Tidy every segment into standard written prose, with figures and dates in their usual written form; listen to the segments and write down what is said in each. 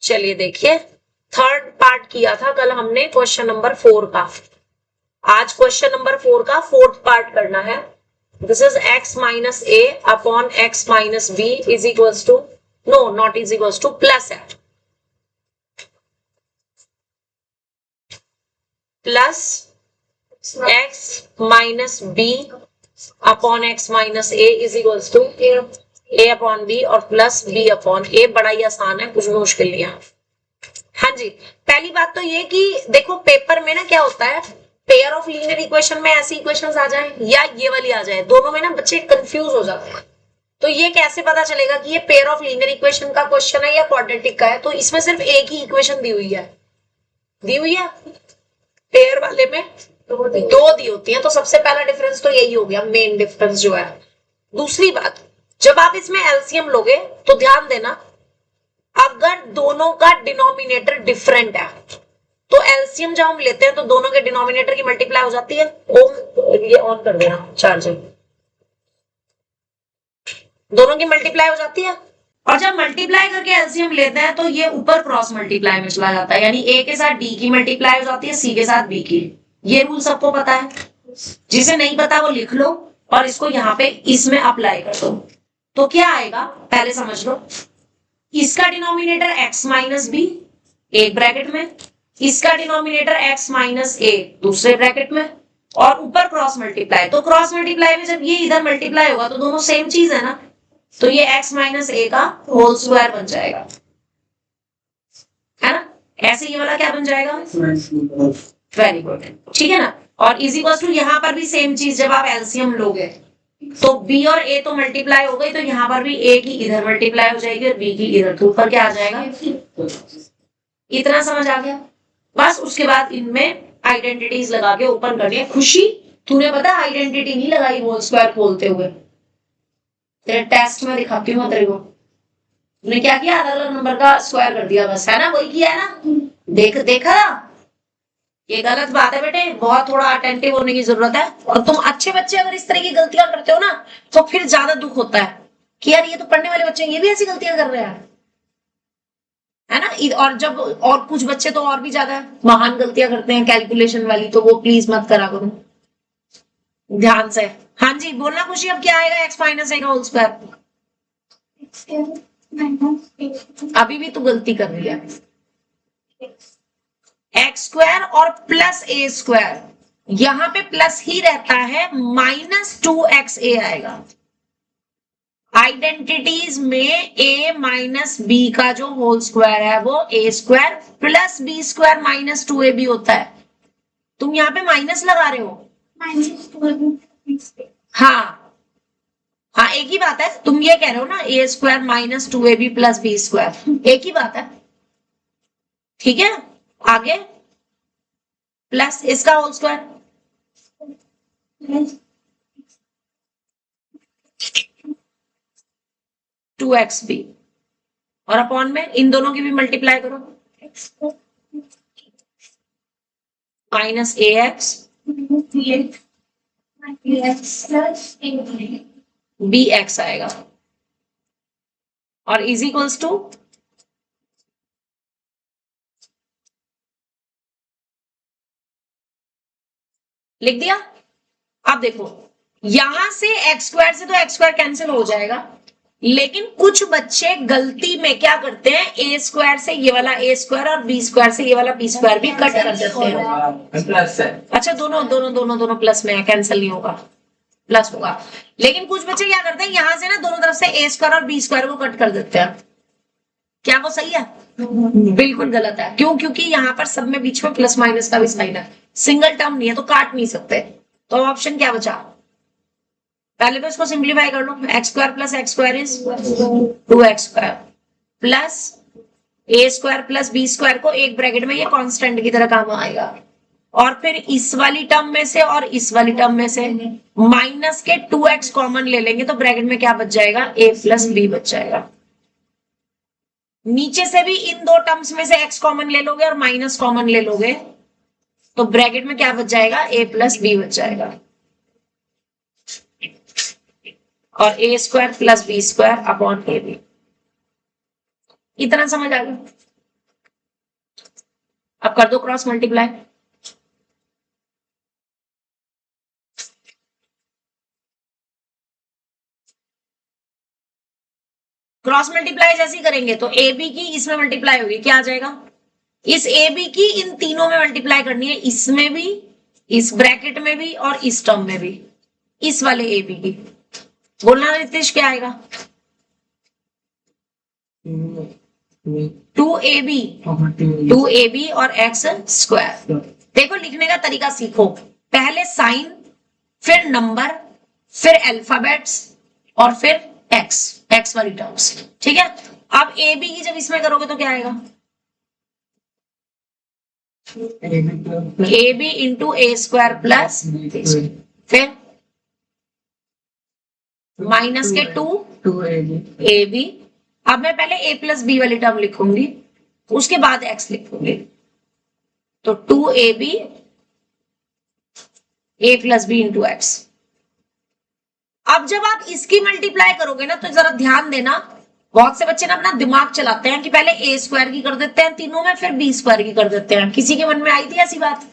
चलिए देखिए, third part किया था कल हमने क्वेश्चन नंबर 4 का। आज क्वेश्चन नंबर 4 का फोर्थ पार्ट करना है। This is x minus a upon x minus b is equals to, no not is equals to, plus है, plus x minus b upon x minus a is equals to a upon b और plus b upon a. बड़ा ही आसान है, कुछ भी मुश्किल नहीं है। हाँ जी, पहली बात तो ये कि देखो पेपर में ना क्या होता है, पेयर ऑफ लीनियर इक्वेशन में ऐसी इक्वेशंस आ जाए या ये वाली आ जाए, दोनों में ना बच्चे कंफ्यूज हो जाते हैं। तो ये कैसे पता चलेगा कि ये पेयर ऑफ लीनियर इक्वेशन का क्वेश्चन है या क्वाड्रेटिक का है? तो इसमें सिर्फ एक ही इक्वेशन दी हुई है, पेयर वाले में दो दी होती है। तो सबसे पहला डिफरेंस तो यही हो गया, मेन डिफरेंस जो है। दूसरी बात, जब आप इसमें एलसीएम लोगे तो ध्यान देना, अगर दोनों का डिनोमिनेटर डिफरेंट है तो एलसीएम जब हम लेते हैं तो दोनों के डिनोमिनेटर की मल्टीप्लाई हो जाती है। ये ऑन कर देना चार्जिंग, दोनों की मल्टीप्लाई हो जाती है। और जब मल्टीप्लाई करके एलसीएम लेते हैं तो ये ऊपर क्रॉस मल्टीप्लाई में चला जाता है, यानी ए के साथ डी की मल्टीप्लाई हो जाती है, सी के साथ बी की। ये रूल सबको पता है, जिसे नहीं पता वो लिख लो और इसको यहाँ पे इसमें अप्लाई कर दो। तो क्या आएगा पहले समझ लो, इसका डिनोमिनेटर x माइनस बी एक ब्रैकेट में, इसका डिनोमिनेटर x माइनस ए दूसरे ब्रैकेट में, और ऊपर क्रॉस मल्टीप्लाई। तो क्रॉस मल्टीप्लाई में जब ये इधर मल्टीप्लाई होगा तो दोनों सेम चीज है ना, तो ये x माइनस ए का होल स्क्वायर बन जाएगा, है ना। ऐसे ये वाला क्या बन जाएगा, वेरी गुड, ठीक है ना। और इज इक्वल टू यहाँ पर भी सेम चीज, जब आप एलसीएम लोगे तो b और a तो मल्टीप्लाई हो गई, तो यहाँ पर भी a की इधर मल्टीप्लाई हो जाएगी और b की इधर, तो ऊपर क्या आ जाएगा, इतना समझ आ गया। बस उसके बाद इनमें आइडेंटिटीज लगा के ओपन करनी है। खुशी तूने पता आइडेंटिटी नहीं लगाई होल स्क्वायर खोलते हुए, तेरे टेस्ट में दिखाती हूँ तेरे को। तूने क्या किया, अलग अलग नंबर का स्क्वायर कर दिया बस, है ना, वही किया है ना। देखा, ये गलत बात है बेटे, बहुत थोड़ा अटेंटिव होने की जरूरत है। और तुम अच्छे बच्चे अगर इस तरह की गलतियां करते हो ना तो फिर ज्यादा दुख होता है कि यार ये तो पढ़ने वाले बच्चे ये भी ऐसी गलतियां कर रहे हैं, है ना। और जब और कुछ बच्चे तो और भी ज्यादा महान गलतियां करते हैं कैलकुलेशन वाली, तो वो प्लीज मत करा करो ध्यान से। हाँ जी बोलना खुशी, अब क्या आएगा x माइनस ए का होल स्क्वायर। अभी भी तू गलती कर रही है, एक्स स्क्वायर और प्लस ए स्क्वायर, यहां पे प्लस ही रहता है, माइनस 2x ए आएगा। आइडेंटिटीज में a माइनस बी का जो होल स्क्वायर है वो a square plus B square minus 2a भी होता है। तुम यहाँ पे माइनस लगा रहे हो, हाँ एक ही बात है, तुम ये कह रहे हो ना a square minus 2ab plus B square, एक ही बात है, ठीक है। आगे प्लस इसका whole square, two X B, और अपॉन में इन दोनों की भी मल्टीप्लाई करो, minus A X B X आएगा, और इज इक्वल्स टू लिख दिया। अब देखो यहां से एक्स स्क्वायर से तो एक्स स्क्वायर कैंसिल हो जाएगा, लेकिन कुछ बच्चे गलती में क्या करते हैं, ए स्क्वायर से ये वाला ए स्क्वायर और बी स्क्वायर से ये वाला बी स्क्वायर भी कट कर देते हैं। अच्छा दोनों दोनों दोनों दोनों प्लस में है, कैंसिल नहीं होगा, प्लस होगा। लेकिन कुछ बच्चे क्या करते हैं, यहां से ना दोनों तरफ से ए स्क्वायर और बी स्क्वायर को कट कर देते हैं। क्या वो सही है? बिल्कुल गलत है। क्यों? क्योंकि यहाँ पर सब में बीच में प्लस माइनस का भी साइन है, सिंगल टर्म नहीं है तो काट नहीं सकते। तो ऑप्शन क्या बचा, पहले तो इसको सिंप्लीफाई कर लो, x square plus x square is 2x square plus a square plus B square को एक ब्रैकेट में ये कांस्टेंट की तरह काम आएगा, और फिर इस वाली टर्म में से और इस वाली टर्म में से माइनस के 2x कॉमन ले लेंगे तो ब्रैकेट में क्या बच जाएगा, a प्लस बी बच जाएगा। नीचे से भी इन दो टर्म्स में से x कॉमन ले लोगे और माइनस कॉमन ले लोगे तो ब्रैकेट में क्या बच जाएगा, a प्लस बी बच जाएगा, और a square plus B square upon a b. इतना समझ आ गया? कर दो क्रॉस मल्टीप्लाई। क्रॉस मल्टीप्लाई जैसे ही करेंगे तो ए बी की इसमें मल्टीप्लाई होगी, क्या आ जाएगा? इस ए बी की इन तीनों में मल्टीप्लाई करनी है, इसमें भी, इस ब्रैकेट में भी और इस टर्म में भी, इस वाले ए बी की। बोलना रितेश क्या आएगा? 2ab और x स्क्वायर। देखो लिखने का तरीका सीखो, पहले साइन, फिर नंबर, फिर अल्फाबेट्स और फिर x वाली टर्म्स, ठीक है। अब ए बी की जब इसमें करोगे तो क्या आएगा? A B into A square plus, फिर माइनस के 2 ए बी। अब मैं पहले a प्लस बी वाली टर्म लिखूंगी, उसके बाद x लिखूंगी, तो 2ab a plus B into X. अब जब आप इसकी मल्टीप्लाई करोगे ना तो जरा ध्यान देना, बहुत से बच्चे ना अपना दिमाग चलाते हैं कि पहले a स्क्वायर की कर देते हैं तीनों में, फिर b स्क्वायर की कर देते हैं। किसी के मन में आई थी ऐसी बात?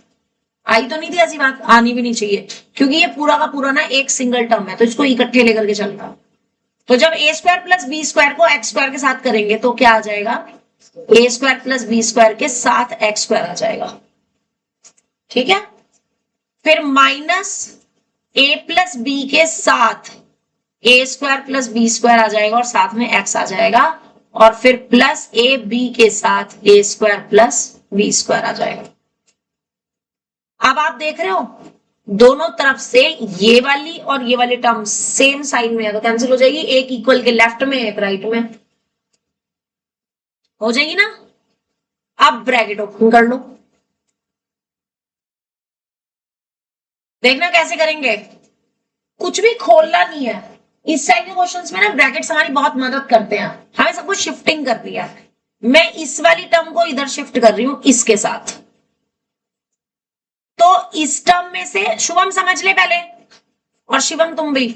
आई तो नहीं थी ऐसी बात, आनी भी नहीं चाहिए, क्योंकि ये पूरा का पूरा ना एक सिंगल टर्म है, तो इसको इकट्ठे लेकर के चलना। तो जब ए स्क्वायर प्लस बी स्क्वायर को एक्स स्क्वायर के साथ करेंगे तो क्या आ जाएगा? ए स्क्वायर प्लस बी स्क्वायर के साथ एक्स स्क्वायर आ जाएगा, ठीक है। फिर माइनस ए प्लस बी के साथ ए स्क्वायर प्लस बी स्क्वायर आ जाएगा और साथ में एक्स आ जाएगा, और फिर प्लस ए बी के साथ ए स्क्वायर प्लस बी स्क्वायर आ जाएगा। अब आप देख रहे हो दोनों तरफ से ये वाली और ये वाली टर्म सेम साइन में है तो कैंसिल हो जाएगी, एक इक्वल के लेफ्ट में एक राइट में हो जाएगी ना। अब ब्रैकेट ओपन कर लो, देखना कैसे करेंगे, कुछ भी खोलना नहीं है। इस टाइप के क्वेश्चंस में ना ब्रैकेट्स हमारी बहुत मदद करते हैं, हमें सब कुछ शिफ्टिंग कर दिया। मैं इस वाली टर्म को इधर शिफ्ट कर रही हूं इसके साथ, तो इस टर्म में से शुभम समझ ले पहले, और शिवम तुम भी,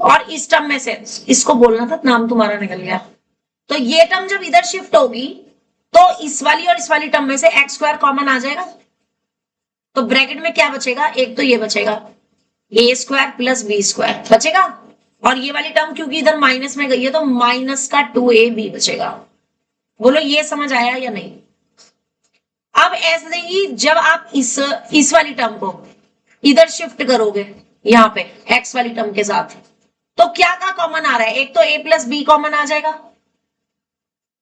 और इस टर्म में से, इसको बोलना था नाम तुम्हारा निकल गया। तो ये टर्म जब इधर शिफ्ट होगी तो इस वाली और इस वाली टर्म में से एक्स स्क्वायर कॉमन आ जाएगा, तो ब्रैकेट में क्या बचेगा? एक तो ये बचेगा ए स्क्वायर प्लस बी स्क्वायर बचेगा, और ये वाली टर्म क्योंकि इधर माइनस में गई है तो माइनस का 2ab बचेगा। बोलो ये समझ आया या नहीं? अब ऐसे ही जब आप इस वाली टर्म को इधर शिफ्ट करोगे यहां पे x वाली टर्म के साथ, तो क्या का कॉमन आ रहा है? एक तो a प्लस बी कॉमन आ जाएगा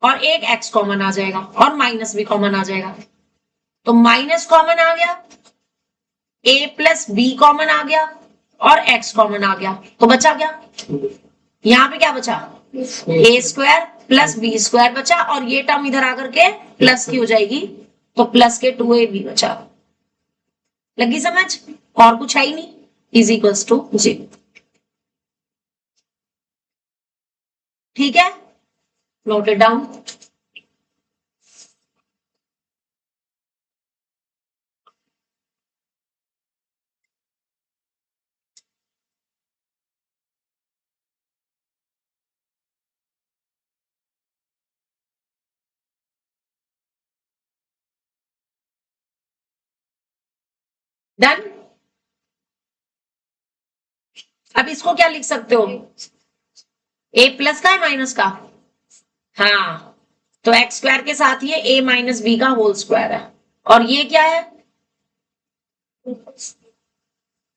और एक x कॉमन आ जाएगा और माइनस भी कॉमन आ जाएगा, तो माइनस कॉमन आ गया, a प्लस बी कॉमन आ गया और x कॉमन आ गया, तो बचा क्या? यहां पे क्या बचा? a square plus B square बचा, और ये टर्म इधर आकर के प्लस की हो जाएगी, तो प्लस के 2ab बचा। लगी समझ? और कुछ है ही नहीं, इज इक्वल्स टू 0। ठीक है, नोट इट डाउन। डन। अब इसको क्या लिख सकते हो? a प्लस का है माइनस का? हाँ, तो एक्स स्क्वायर के साथ ये a माइनस बी का होल स्क्वायर है, और ये क्या है?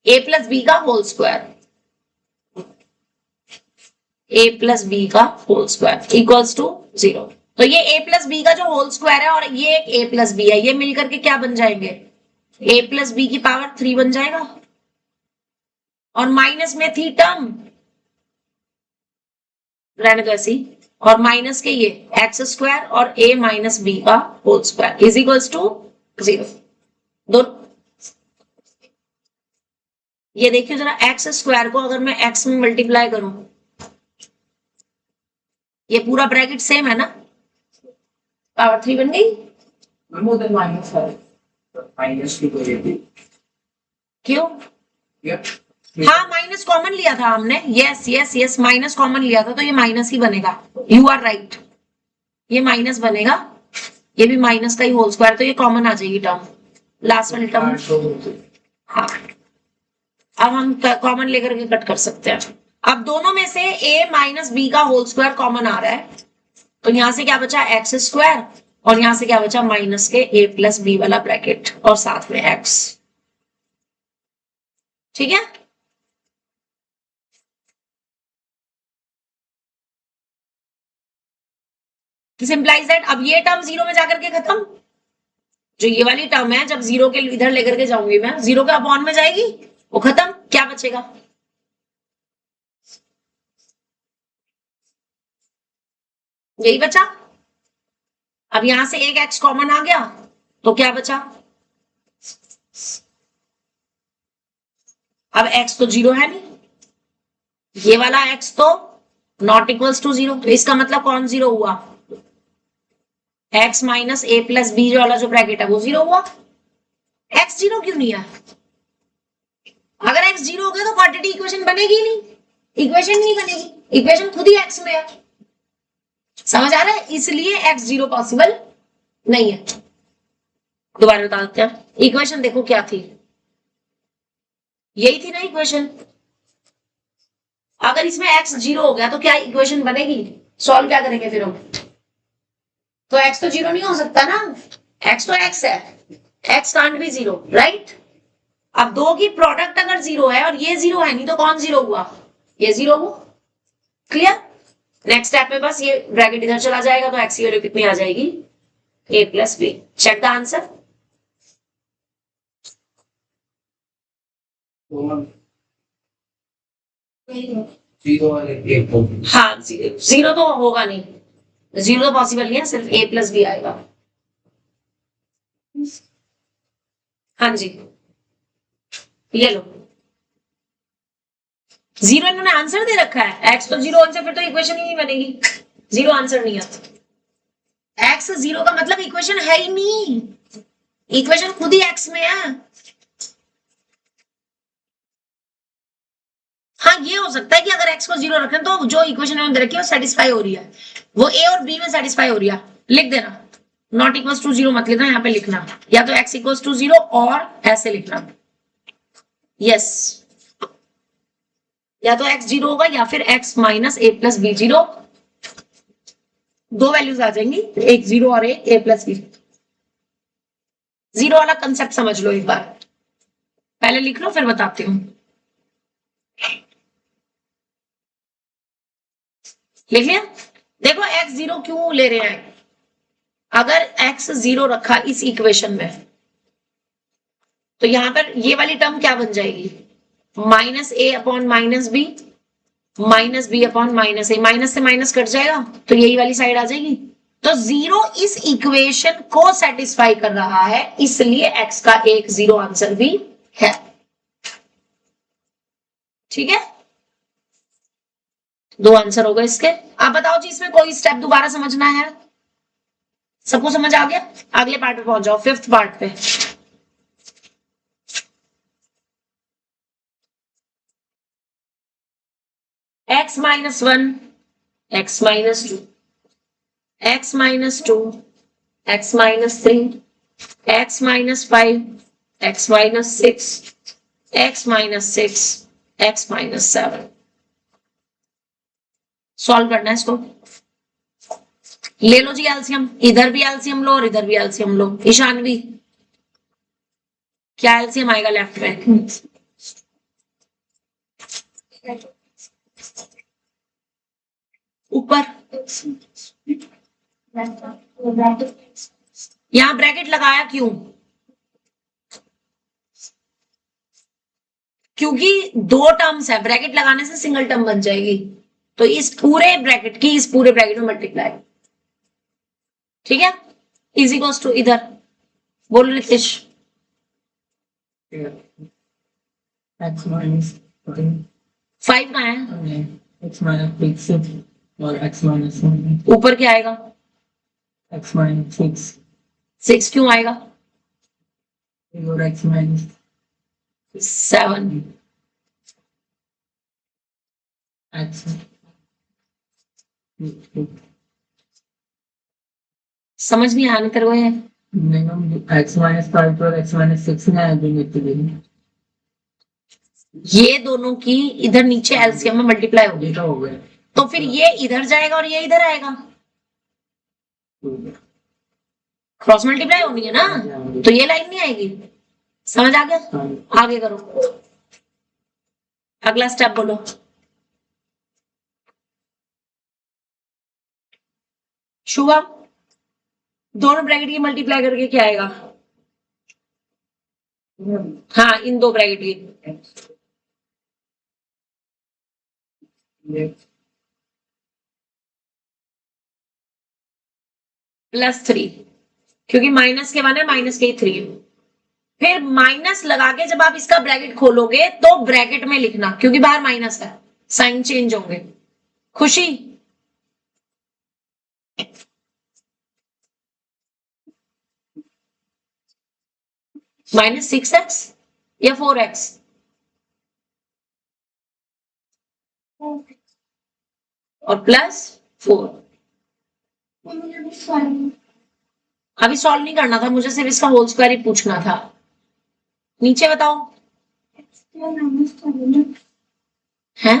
a प्लस बी का whole square, a plus B का होल स्क्वायर इक्वल्स टू 0। तो ये a प्लस बी का जो होल स्क्वायर है और ये एक a प्लस बी है, ये मिलकर के क्या बन जाएंगे? a प्लस बी की पावर 3 बन जाएगा, और माइनस में थी टर्म, रहने दो ऐसी, और माइनस के ये एक्स स्क्वायर और a माइनस बी का whole square is equals to 0। दो ये देखिए जरा, एक्स स्क्वायर को अगर मैं x में मल्टीप्लाई करूं, ये पूरा ब्रैकेट सेम है ना, पावर 3 बन गई। माइनस है, माइनस क्यों? हाँ, माइनस कॉमन लिया था हमने, yes yes yes, minus common लिया था तो ये माइनस ही बनेगा। यू आर राइट, ये माइनस बनेगा, ये भी माइनस का ही होल स्क्वायर, तो ये कॉमन आ जाएगी टर्म, लास्ट वाली टर्म। हाँ, अब हम कॉमन लेकर के कट कर सकते हैं। अब दोनों में से a माइनस बी का होल स्क्वायर कॉमन आ रहा है, तो यहां से क्या बचा एक्स स्क्वायर, और यहां से क्या बचा माइनस के a प्लस बी वाला ब्रैकेट और साथ में x। ठीक है, दिस इंप्लाइज दैट अब ये टर्म जीरो में जाकर के खत्म, जो ये वाली टर्म है जब जीरो के इधर लेकर के जाऊंगी मैं, जीरो के अपॉन में जाएगी, वो खत्म, क्या बचेगा, यही बचा। अब यहां से एक x कॉमन आ गया, तो क्या बचा, अब x तो जीरो है नहीं, ये वाला x तो नॉट इक्वल्स टू जीरो, तो इसका मतलब कौन जीरो हुआ, x माइनस ए प्लस बी वाला जो ब्रैकेट है वो जीरो हुआ। x जीरो क्यों नहीं है, अगर x जीरो हो गया तो क्वाड्रेटिक इक्वेशन बनेगी नहीं, इक्वेशन नहीं बनेगी, इक्वेशन खुद ही x में है, समझ आ रहा है, इसलिए x जीरो पॉसिबल नहीं है। दोबारा बता देते हैं, इक्वेशन देखो क्या थी, यही थी ना इक्वेशन, अगर इसमें x जीरो हो गया तो क्या इक्वेशन बनेगी, सॉल्व क्या करेंगे फिर हम, तो x तो जीरो नहीं हो सकता ना, x तो x है, x can't be zero, right. अब दो की प्रोडक्ट अगर जीरो है और ये जीरो है नहीं, तो कौन जीरो हुआ, ये जीरो हुआ, क्लियर। नेक्स्ट स्टेप में बस ये ब्रैकेट इधर चला जाएगा, तो x की वैल्यू कितनी आ जाएगी, a plus B. Check the answer. हाँ, जीरो तो होगा नहीं, जीरो तो पॉसिबल नहीं है, सिर्फ a प्लस बी आएगा। हाँ जी, ये लो, जीरो इन्होंने आंसर दे रखा है, x तो जीरो होने से फिर तो इक्वेशन ही नहीं बनेगी, जीरो आंसर नहीं है, x जीरो का मतलब इक्वेशन है ही नहीं, इक्वेशन खुद ही x में है। हाँ, ये हो सकता है कि अगर x को जीरो रखें तो जो इक्वेशन उन्होंने दे रखी है वो सेटिस्फाई हो रही है, वो a और b में सेटिस्फाई हो रही है, लिख देना, नॉट इक्वल्स टू जीरो मत लिखना, यहाँ पे लिखना या तो x इक्वल्स टू जीरो और ऐसे लिखना, यस, या तो x जीरो होगा या फिर x minus a plus B zero, दो वैल्यूज आ जाएंगी, एक जीरो और एक a प्लस बी। जीरो वाला कंसेप्ट समझ लो एक बार, पहले लिख लो फिर बताती हूँ, लिख लिया। देखो x जीरो क्यों ले रहे हैं, अगर x जीरो रखा इस इक्वेशन में, तो यहां पर ये वाली टर्म क्या बन जाएगी, minus a upon minus b, minus b upon minus a, minus से माइनस कट जाएगा तो यही वाली साइड आ जाएगी, तो जीरो इस इक्वेशन को सेटिस्फाई कर रहा है, इसलिए x का एक जीरो आंसर भी है, ठीक है, दो आंसर हो गए इसके। आप बताओ जी, इसमें कोई स्टेप दोबारा समझना है, सबको समझ आ गया, अगले पार्ट पे पहुंच जाओ, फिफ्थ पार्ट पे। x minus one, x minus two, x minus two, x minus three, x minus five, x minus six, x minus six, x minus seven, solve करना है इसको, ले लो जी एलसीएम, इधर भी एलसीएम लो और इधर भी एलसीएम लो, ईशानवी क्या एलसीएम आएगा लेफ्ट में, ऊपर, यहां ब्रैकेट लगाया क्यों, क्योंकि दो टर्म्स है, ब्रैकेट लगाने से सिंगल टर्म बन जाएगी, तो इस पूरे ब्रैकेट की इस पूरे ब्रैकेट में मल्टीप्लाई, ठीक है, इज इक्वल्स टू इधर, बोलो नितिश, x minus 5 कहाँ है, x minus 6 और x minus 1, ऊपर क्या आएगा, x minus 6 6 क्यों आएगा, और x minus 7, x समझ नहीं आने तेरे को ये? नहीं मैम, x-5 और x-6 में आगे लिखते थे। ये दोनों की इधर नीचे एलसीएम में मल्टीप्लाई होगी, ये तो हो गया। तो फिर ये इधर जाएगा और ये इधर आएगा, क्रॉस मल्टीप्लाई होनी है ना, तो ये लाइन नहीं आएगी। समझ आ गया? हाँ। आगे करो, अगला स्टेप बोलो। शुभम, दोनों ब्रैकेट की मल्टीप्लाई करके क्या आएगा? हाँ, इन दो ब्रैकेट की +3, क्योंकि माइनस के 1 है, माइनस के 3 है। फिर माइनस लगा के जब आप इसका ब्रैकेट खोलोगे तो ब्रैकेट में लिखना, क्योंकि बाहर माइनस है, साइन चेंज होंगे। खुशी? -6x या 4x? और +4। अभी सॉल्व नहीं करना था, मुझे सिर्फ इसका होल स्क्वायर ही पूछना था। नीचे बताओ। है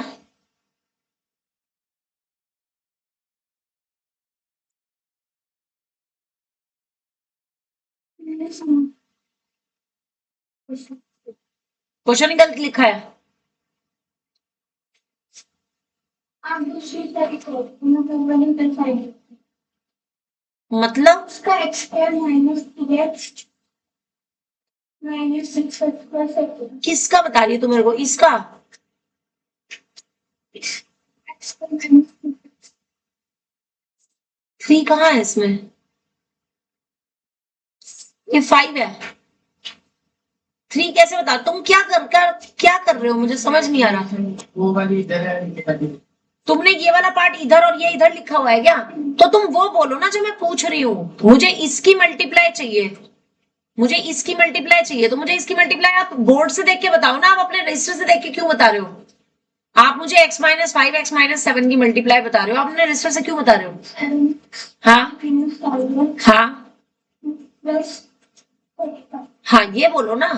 क्वेश्चन गलत लिखा है। मतलब उसका x² -3x -6 किसका बता रही है तू मेरे को? इसका? x² 3 कहाँ है इसमें? ये 5 है। 3 कैसे बता? तुम क्या कर रहे हो? मुझे समझ नहीं आ रहा। वो वाली इधर है। तुमने ये वाला पार्ट इधर और ये इधर लिखा हुआ है क्या? तो तुम वो बोलो ना जो मैं पूछ रही हूँ। मुझे इसकी मल्टीप्लाई चाहिए, मुझे इसकी मल्टीप्लाई चाहिए, तो मुझे इसकी मल्टीप्लाई आप बोर्ड से देख के बताओ ना, आप अपने रजिस्टर से देख के क्यों बता रहे हो? आप मुझे x-5 x-7 की मल्टीप्लाई बता रहे हो, आप अपने रजिस्टर से क्यों बता रहे हो? हाँ हाँ हाँ, ये बोलो ना,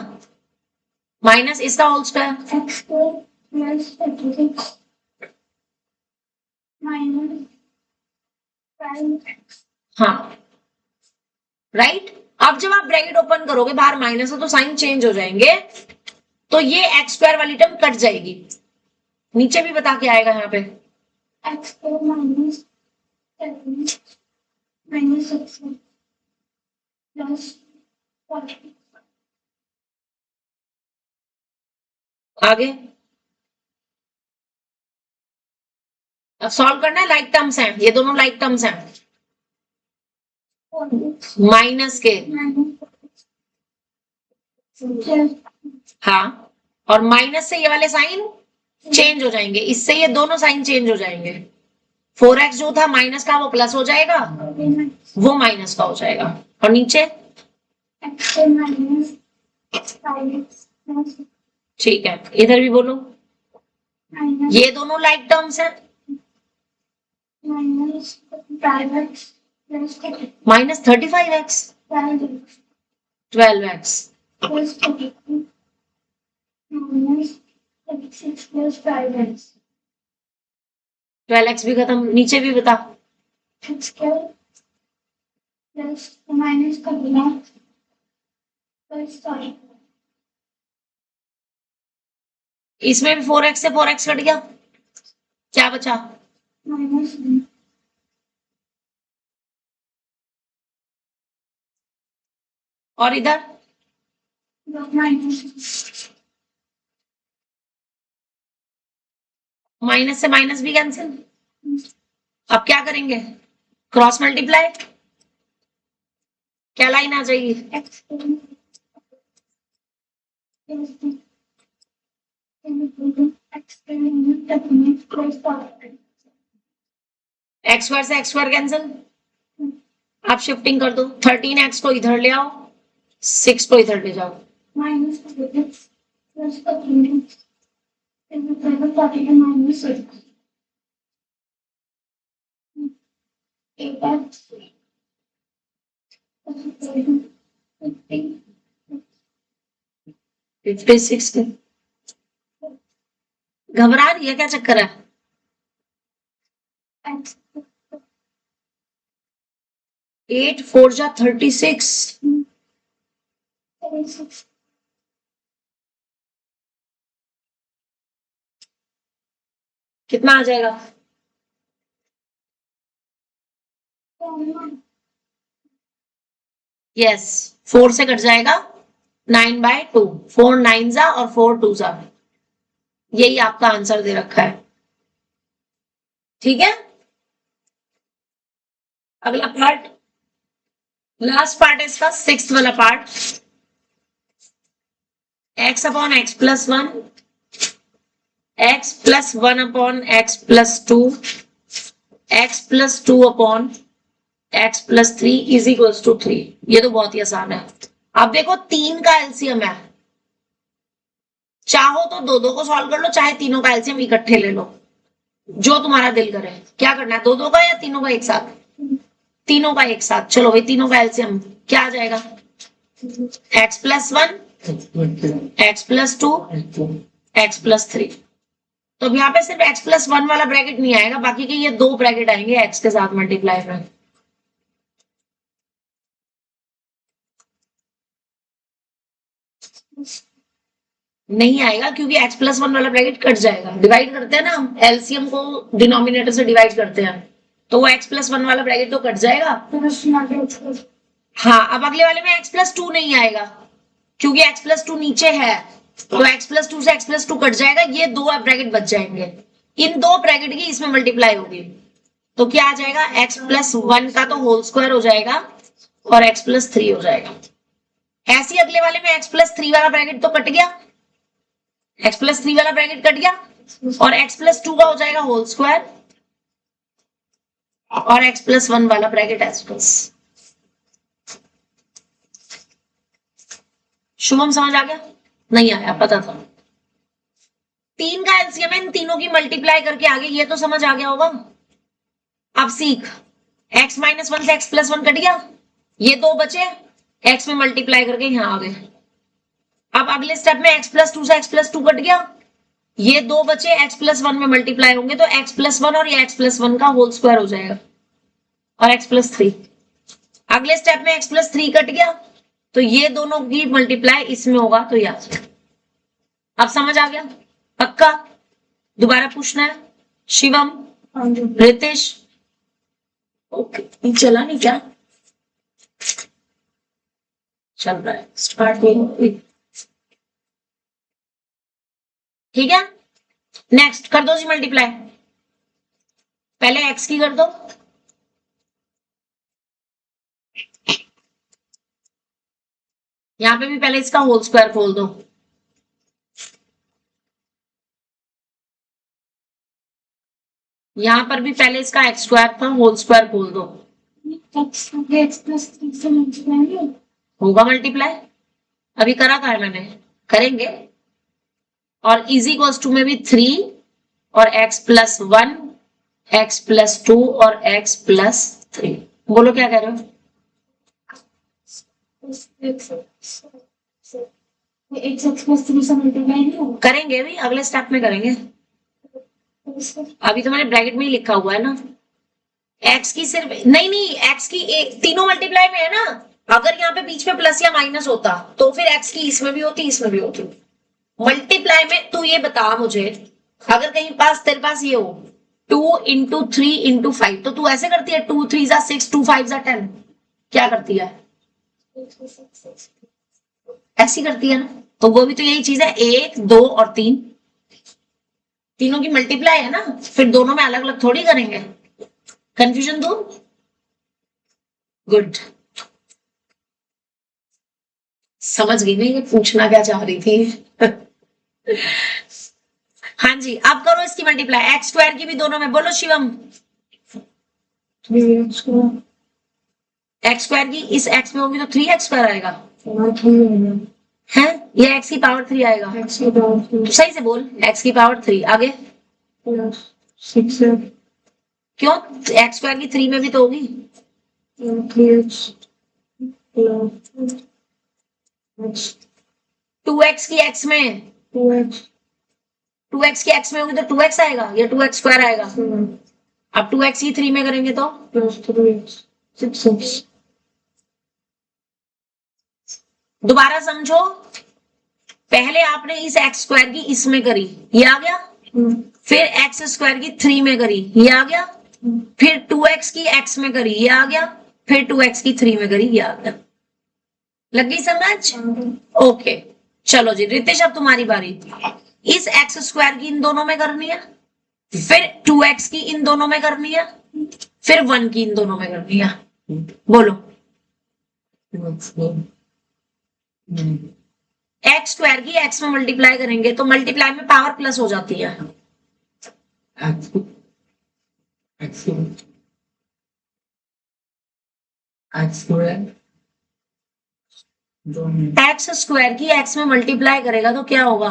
माइनस इसका होल स्क्वायर। हाँ राइट। अब जब आप ब्रैकेट ओपन करोगे, बाहर माइनस है तो साइन चेंज हो जाएंगे, तो ये x² वाली टर्म कट जाएगी। नीचे भी बता के आएगा यहाँ पे। आगे अब सॉल्व करना है, लाइक टर्म्स हैं ये दोनों, लाइक टर्म्स हैं माइनस के। हाँ, और माइनस से ये वाले साइन चेंज हो जाएंगे, इससे ये दोनों साइन चेंज हो जाएंगे। 4x जो था माइनस का वो प्लस हो जाएगा, वो माइनस का हो जाएगा। और नीचे ठीक है, इधर भी बोलो। ये दोनों लाइक टर्म्स हैं। -35x 12x -12x भी खत्म। नीचे भी बता। इसमें भी 4x से 4x कट गया, क्या बचा? और इधर माइनस से माइनस भी कैंसिल। अब क्या करेंगे? Cross multiply. क्या लाइन आ जाएगी? x² से x² कैंसिल। आप शिफ्टिंग कर दो, 13x को इधर ले आओ, 6 को इधर ले जाओ। 56 घबरा रही है, क्या चक्कर है? X 8 4 जा 36। 36 कितना आ जाएगा? यस, 4 से कट जाएगा 9/2, 4 9 जा और 4 2 जा, यही आपका आंसर दे रखा है। ठीक है, अगला पार्ट, लास्ट पार्ट है इसका, 6th वाला part. x upon x plus 1, x plus 1 upon x plus 2, x plus 2 upon x plus 3 is equals to 3। ये तो बहुत ही आसान है। अब देखो 3 का एलसीएम है, चाहो तो दो दो को सॉल्व कर लो, चाहे तीनों का एलसीएम इकट्ठे ले लो, जो तुम्हारा दिल करे। क्या करना है, दो दो का या तीनों का एक साथ? तीनों का एक साथ। चलो भाई, तीनों का एलसीएम क्या आ जाएगा? x plus 1, x plus 2, x plus 3। तो अब यहाँ पे सिर्फ x प्लस 1 वाला ब्रैकेट नहीं आएगा, बाकी के ये दो ब्रैकेट आएंगे x के साथ मल्टीप्लाई में। नहीं आएगा क्योंकि x प्लस 1 वाला ब्रैकेट कट जाएगा। डिवाइड करते हैं ना हम, एलसीएम को डिनोमिनेटर से डिवाइड करते हैं, तो वो x प्लस 1 वाला ब्रैकेट तो कट जाएगा। हाँ, अब अगले वाले में x प्लस 2 नहीं आएगा क्योंकि x प्लस 2 नीचे है, तो x प्लस 2 से x प्लस 2 कट जाएगा, ये दो ब्रैकेट बच जाएंगे। इन दो ब्रैकेट की इसमें मल्टीप्लाई होगी, तो क्या आ जाएगा? x प्लस 1 का तो होल स्क्वायर हो जाएगा और x प्लस 3 हो जाएगा। ऐसे ही अगले वाले में x प्लस 3 वाला ब्रैकेट तो कट गया, x प्लस 3 वाला ब्रैकेट कट गया और x प्लस 2 का हो जाएगा होल स्क्वायर और x प्लस 1 वाला ब्रैकेट एज प्लस। शुभम समझ आ गया? नहीं आया, पता था। 3 का एलसीएम इन तीनों की मल्टीप्लाई करके आगे, ये तो समझ आ गया होगा। अब सीख, x माइनस 1 से x प्लस 1 कट गया, ये दो बचे, x में मल्टीप्लाई करके यहां आ गए। अब अगले स्टेप में x प्लस 2 से x प्लस 2 कट गया, ये दो बचे, x प्लस 1 में मल्टीप्लाई होंगे, तो x प्लस 1 और ये x प्लस 1 का होल स्क्वायर हो जाएगा और x प्लस 3। अगले स्टेप में x प्लस 3 कट गया, तो ये दोनों की मल्टीप्लाई इसमें होगा, तो याद। अब समझ आ गया? पक्का? दोबारा पूछना है? शिवम, रितेश, ओके, चला नहीं क्या? चल रहा है, स्टार्ट में। ठीक है, नेक्स्ट कर दो जी मल्टीप्लाई। पहले x की कर दो, यहां पे भी पहले इसका होल स्क्वायर खोल दो, यहां पर भी पहले इसका x स्क्वायर था, होल स्क्वायर खोल दो। x प्लस 3 से मल्टीप्लाई होगा मल्टीप्लाई, अभी करा था मैंने, करेंगे। और इज इक्वल्स टू में भी 3 और x प्लस 1, x प्लस 2 और x प्लस 3। बोलो क्या कह रहे हो? x प्लस 3 से मल्टीप्लाई नहीं होगा? करेंगे भी, अगले स्टेप में करेंगे, अभी तो मैंने ब्रैकेट में ही लिखा हुआ है ना। x की सिर्फ नहीं, x की एक तीनों मल्टीप्लाई में है ना। अगर यहाँ पे बीच में प्लस या माइनस होता तो फिर x की इसमें भी होती, इसमें भी होती। मल्टीप्लाई में तू ये बता मुझे, अगर कहीं पास तेरे पास ये हो 2 इंटू 3 इंटू 5, तो तू ऐसे करती है 2 3 जा 6, 2 5 जा 10, क्या करती है? ऐसी करती है ना। तो वो भी तो यही चीज है, 1 2 और 3, तीनों की मल्टीप्लाई है ना, फिर दोनों में अलग अलग थोड़ी करेंगे। कंफ्यूजन दूर? गुड, समझ गई मैं ये पूछना क्या चाह रही थी। हाँ जी, अब करो इसकी मल्टीप्लाई, एक्स स्क्वायर की भी दोनों में। बोलो शिवम। 3x स्क्वायर की इस x में होगी तो 3x स्क्वायर आएगा है, ये x की पावर 3 आएगा। तो सही से बोल, x की पावर 3 आगे 6 क्यों? x स्क्वायर की 3 में भी तो होगी। 2x की x में 2x की x में होगी तो 2x आएगा या 2x स्क्वायर आएगा। अब 2x की 3 में करेंगे तो दोबारा समझो, पहले आपने इस x स्क्वायर की इसमें करी, ये आ गया, फिर x स्क्वायर की 3 में करी, ये आ गया, फिर 2x की x में करी, ये आ गया, फिर 2x की 3 में करी, ये आ गया। लग गई समझ? ओके चलो जी रितेश अब तुम्हारी बारी। इस x स्क्वायर की इन दोनों में करनी है, फिर 2x की इन दोनों में करनी है, फिर 1 की इन दोनों में करनी है। बोलो। x स्क्वायर की x में मल्टीप्लाई करेंगे तो मल्टीप्लाई में पावर प्लस हो जाती है। x स्क्वायर की x में मल्टीप्लाई करेगा तो क्या होगा?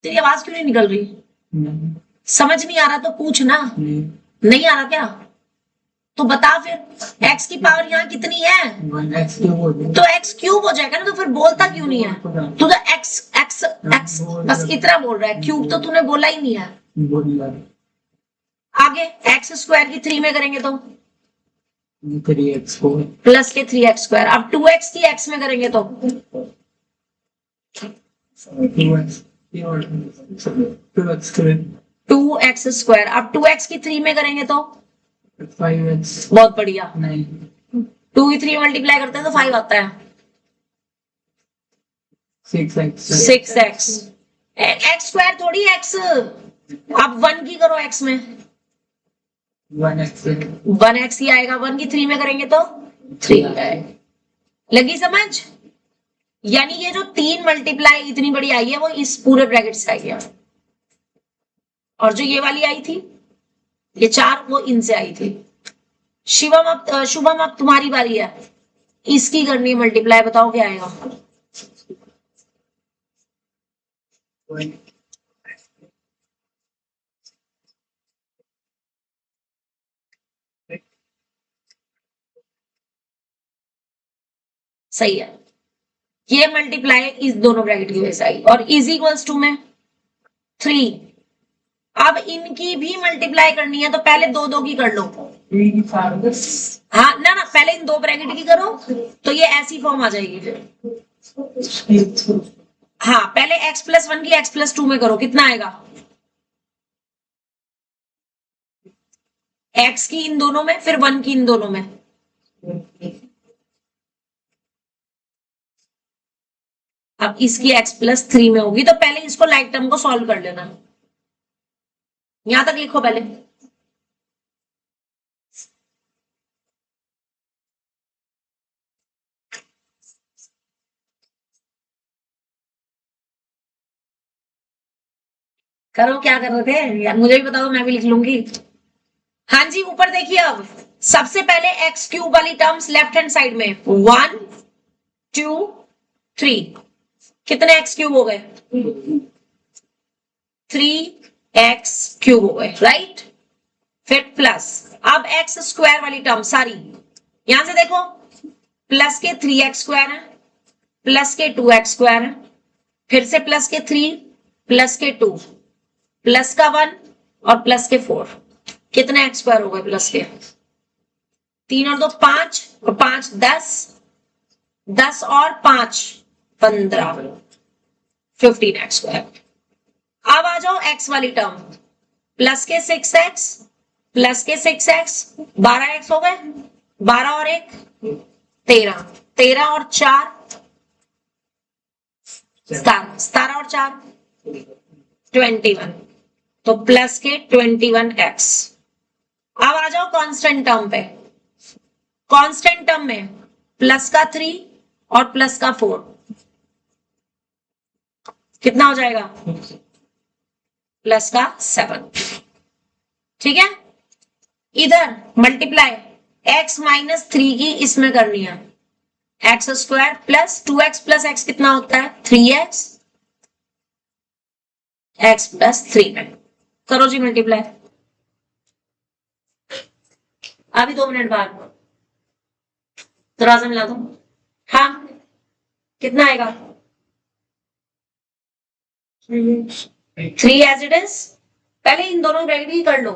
तेरी आवाज क्यों नहीं निकल रही? समझ नहीं आ रहा तो पूछ ना। नहीं आ रहा क्या? तो बता फिर x की पावर यहाँ कितनी है? तो x क्यूब हो जाएगा ना, तो फिर बोलता क्यों नहीं है? तू तो x बस इतना बोल रहा है, क्यूब तो तूने बोला ही नहीं है। आगे x स्क्वायर की 3 में करेंगे तो 3x प्लस के 3x स्क्वायर। अब 2x की x में करेंगे तो 2x स्क्वायर। अब 2x की 3 में करेंगे तो 5x। बहुत बढ़िया। नहीं 2 की 3 मल्टीप्लाई करते हैं तो 5 आता है। 6x x स्क्वायर थोड़ी x। अब 1 की करो x में 1x ही आएगा, 1 की 3 में करेंगे तो 3 आएगा। लगी समझ? यानी ये जो 3 मल्टीप्लाई इतनी बड़ी आई है वो इस पूरे ब्रैकेट से आई है, और जो ये वाली आई थी ये 4 वो इनसे आई थी। शुभम अब तुम्हारी बारी है, इसकी करनी है मल्टीप्लाई, बताओ क्या आएगा? सही है, ये मल्टीप्लाई इस दोनों ब्रैकेट की वजह से आई, और इज इक्वल्स टू में 3। अब इनकी भी मल्टीप्लाई करनी है तो पहले 2 की कर लो। हाँ ना पहले इन 2 ब्रैकेट की करो तो ये ऐसी फॉर्म आ जाएगी फिर। हाँ पहले x प्लस 1 की x प्लस 2 में करो, कितना आएगा? x की इन दोनों में, फिर 1 की इन दोनों में। अब इसकी x प्लस 3 में होगी तो पहले इसको लाइक टर्म को सॉल्व कर लेना। यहां तक लिखो पहले। करो क्या कर रहे थे यार, मुझे भी बताओ, मैं भी लिख लूंगी। हाँ जी ऊपर देखिए, अब सबसे पहले एक्स क्यूब वाली टर्म्स लेफ्ट हैंड साइड में 1 2 3, कितने एक्स क्यूब हो गए? 3x क्यूब हो गए, राइट। फिर प्लस, अब एक्स स्क्वायर वाली टर्म सारी यहां से देखो, प्लस के 3x स्क्वायर है, प्लस के 2x स्क्वायर है, फिर से प्लस के 3, प्लस के 2, प्लस का 1 और प्लस के 4, कितने एक्स स्क्वायर हो गए? प्लस के 3 और 2 5, और 5 10, 10 और 5 15, 15 एक्स स्क्वायर। अब आ जाओ एक्स वाली टर्म, प्लस के 6x, प्लस के 6x, 12x हो गए, 12 और 1 13, 13 और 4 17 और 4 21, तो प्लस के 21x। अब आ जाओ कांस्टेंट टर्म पे, कांस्टेंट टर्म में प्लस का 3 और प्लस का 4, कितना हो जाएगा? प्लस का 7। ठीक है, इधर मल्टीप्लाई x माइनस 3 की इसमें करनी है, x square plus 2x plus x कितना होता है? 3x, x प्लस 3 में करो जी मल्टीप्लाई। अभी 2 मिनट बाद दरवाजा मिला दो। हाँ कितना आएगा? 3 एज इट इज। पहले इन दोनों ब्रैकेट ही कर लो।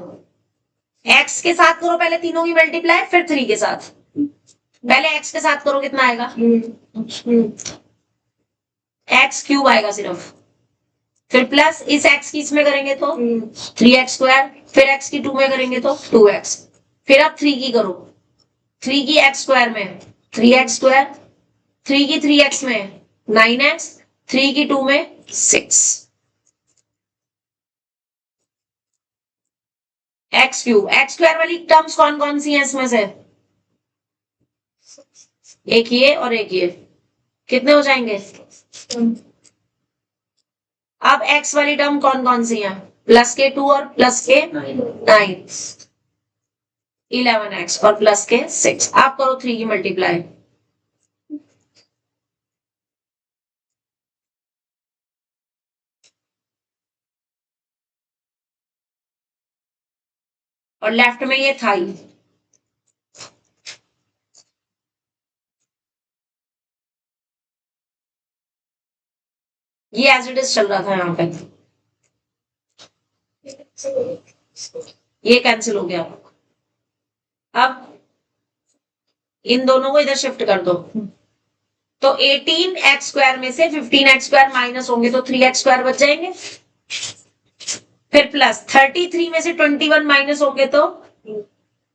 x के साथ करो पहले तीनों की मल्टीप्लाई, फिर 3 के साथ। पहले x के साथ करो, कितना आएगा? x क्यूब आएगा सिर्फ। फिर प्लस इस x की इसमें करेंगे तो 3x स्क्वायर, फिर x की 2 में करेंगे तो 2x। फिर अब 3 की करो, 3 की x स्क्वायर में 3x स्क्वायर, 3 की 3x में 9x, 3 की 2 में 6। x क्यूब, x स्क्वायर वाली टर्म्स कौन कौन सी हैं इसमें से? एक ये और एक ये, कितने हो जाएंगे? अब x वाली टर्म कौन कौन सी हैं? प्लस के 2 और प्लस के 9, 11x और प्लस के 6। आप करो 3 की मल्टीप्लाई। और लेफ्ट में ये था ही। ये एज इट इज चल रहा था यहाँ पे, ये कैंसिल हो गया। अब इन दोनों को इधर शिफ्ट कर दो, तो 18x स्क्वायर में से 15x स्क्वायर माइनस होंगे तो 3x स्क्वायर बच जाएंगे। फिर प्लस 33 में से 21 माइनस होंगे तो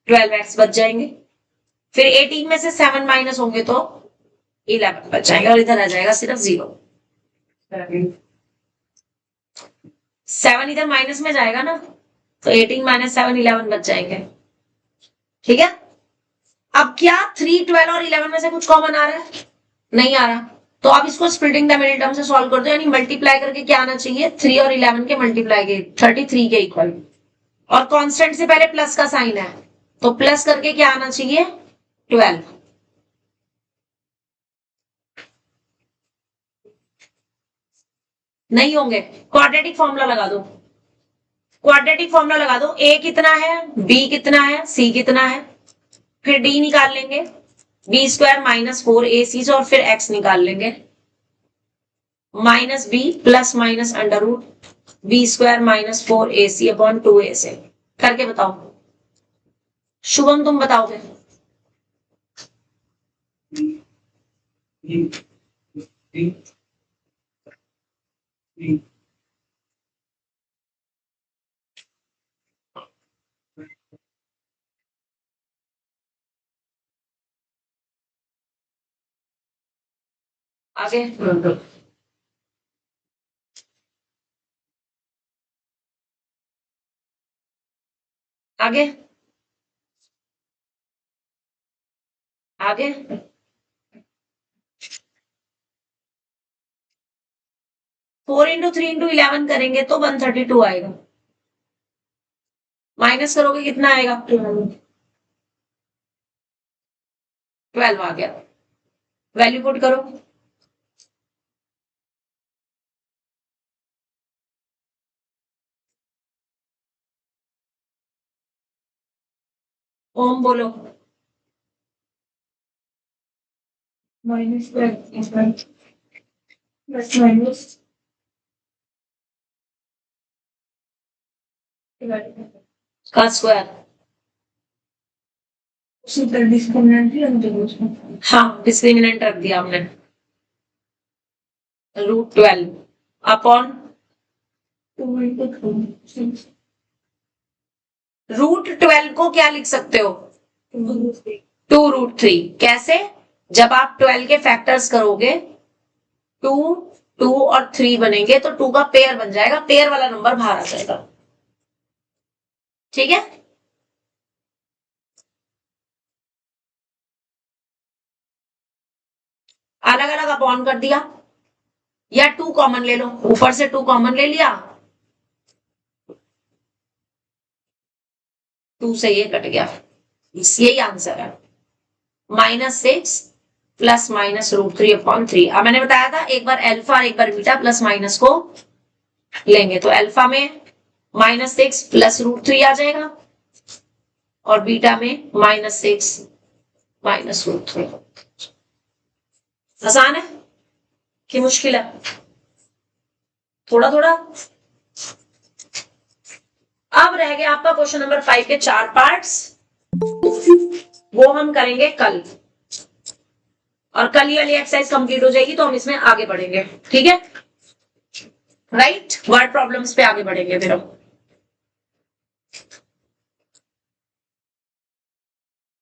12x बच जाएंगे। फिर 18 में से 7 माइनस होंगे तो 11 बच जाएगा, और इधर आ जाएगा सिर्फ 0। 7 इधर माइनस में जाएगा ना, तो 18 माइनस 7 11 बच जाएंगे। ठीक है। अब क्या 3, 12 और 11 में से कुछ कॉमन आ रहा है? नहीं आ रहा, तो आप इसको स्प्लिटिंग द मिडिल टर्म से सॉल्व कर दो, यानी मल्टीप्लाई करके क्या आना चाहिए? 3 और 11 के मल्टीप्लाई के 33 के इक्वल, और कांस्टेंट से पहले प्लस का साइन है तो प्लस करके क्या आना चाहिए? 12। नहीं होंगे, क्वाड्रेटिक फॉर्मूला लगा दो। क्वाड्रेटिक फॉर्मूला लगा दो, a कितना है, b कितना है, c कितना है, फिर d निकाल लेंगे, b स्क्वायर माइनस 4ac, और फिर x निकाल लेंगे, minus b plus minus under root b square minus 4ac upon 2a से। करके बताओ। शुभम तुम बताओगे? आगे आगे आगे 4 इंटू 3 इंटू 11 करेंगे तो 132 आएगा। माइनस करोगे कितना आएगा? 12 आ गया। वैल्यू पुट करो। ओम बोलो। माइनस प्लस माइनस का स्क्वायर। डिस्क्रिमिनेंट ही हम देंगे उसमें। हाँ डिस्क्रिमिनेंट रख दिया हमने, √12 अपॉन √12 को क्या लिख सकते हो? 2√3। कैसे? जब आप 12 के फैक्टर्स करोगे 2, 2 और 3 बनेंगे तो 2 का पेयर बन जाएगा, पेयर वाला नंबर बाहर आ जाएगा। ठीक है। अलग अलग अपॉन कर दिया, या 2 कॉमन ले लो, ऊपर से 2 कॉमन ले लिया, 2 से ये कट गया, यही आंसर है। -6 प्लस माइनस √3 अपॉन 3। अब मैंने बताया था एक बार अल्फा और एक बार बीटा प्लस माइनस को लेंगे, तो अल्फा में -6 प्लस √3 आ जाएगा, और बीटा में -6 -√3। आसान है कि मुश्किल है? थोड़ा थोड़ा। अब रह गया आपका क्वेश्चन नंबर 5 के 4 पार्ट्स, वो हम करेंगे कल, और कल ये वाली एक्सरसाइज कंप्लीट हो जाएगी तो हम इसमें आगे बढ़ेंगे, ठीक है? राइट, वर्ड प्रॉब्लम्स पे आगे बढ़ेंगे फिर हम।